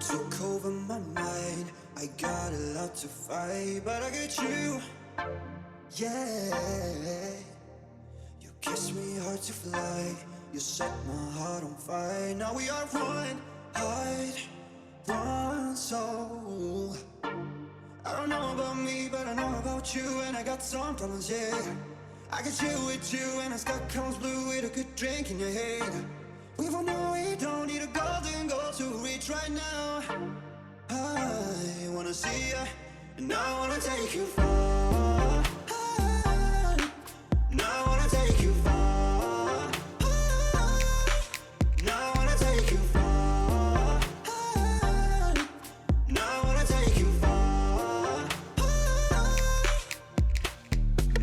took over my mind. I got a lot to fight, but I get you. Yeah, you kiss me hard to fly. You set my heart on fire. Now we are one heart, one soul. I don't know about me, but I know about you. And I got some problems, yeah. I can chill with you, and the sky comes blue with a good drink in your hand. We both know we don't need a golden goal to reach right now. I wanna see ya, and I wanna take you far. And I wanna take you far. And I wanna take you far. And I wanna take you far.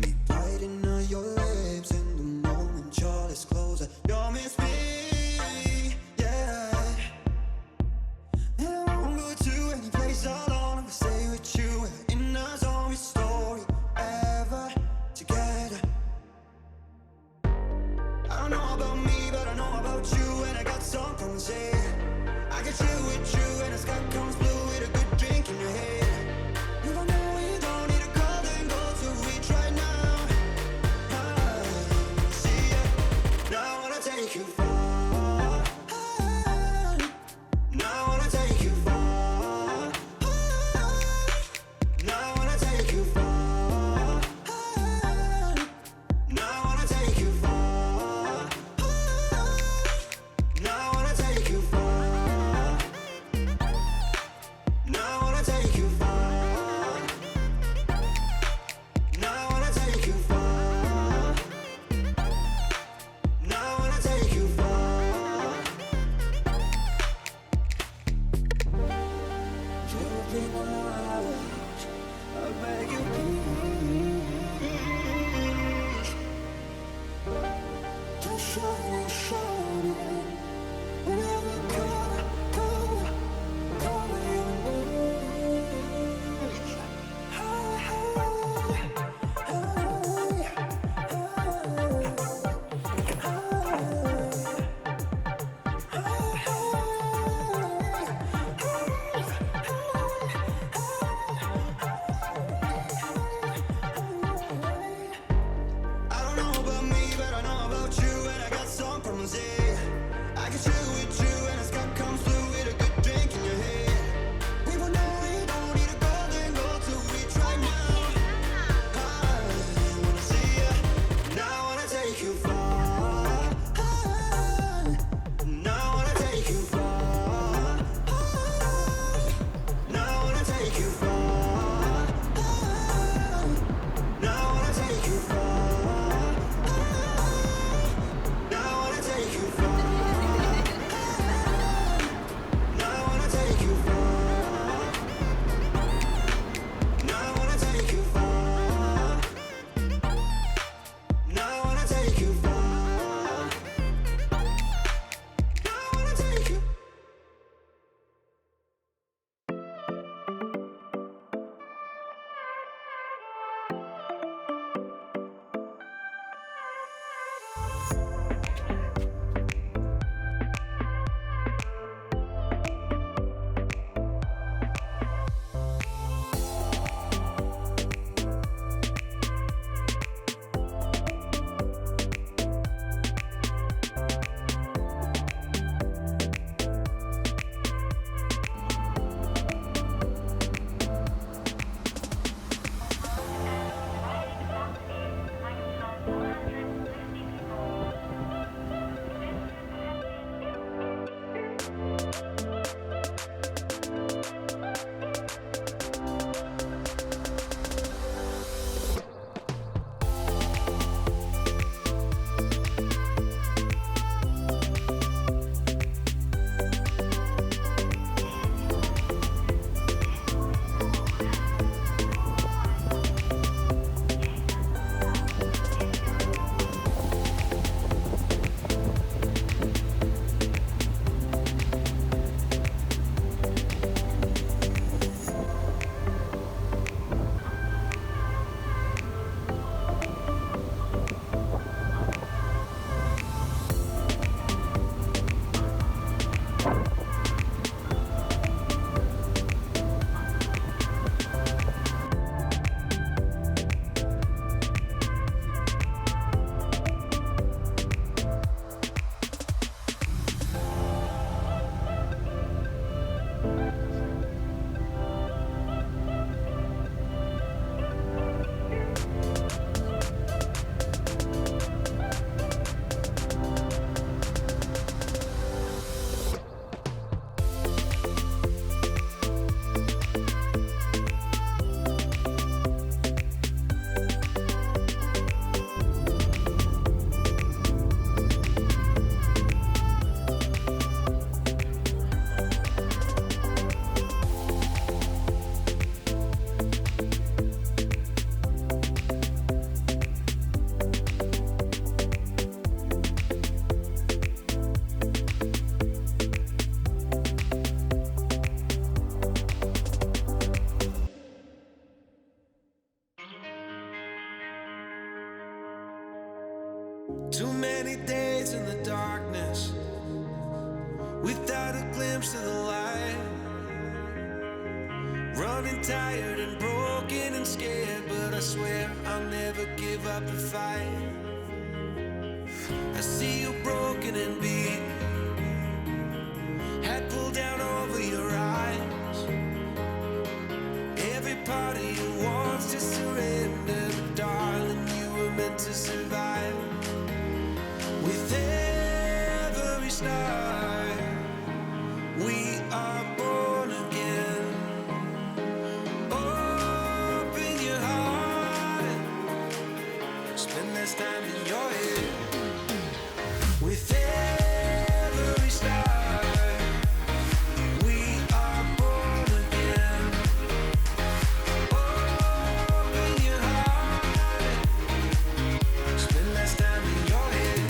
Me biting on your lips, and the moment your lips close, you'll miss me. Take you without a glimpse of the light. Running tired and broken and scared, but I swear I'll never give up the fight. I see you broken and beat, head pulled down over your eyes. Every part of you wants to surrender, but darling, you were meant to survive. With every start, we are born again. Open your heart, spend less time in your head. With every start, we are born again. Open your heart, spend less time in your head.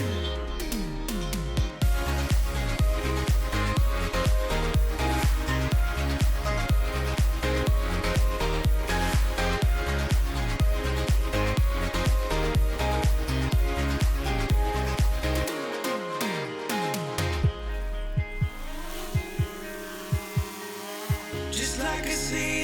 Just like a sea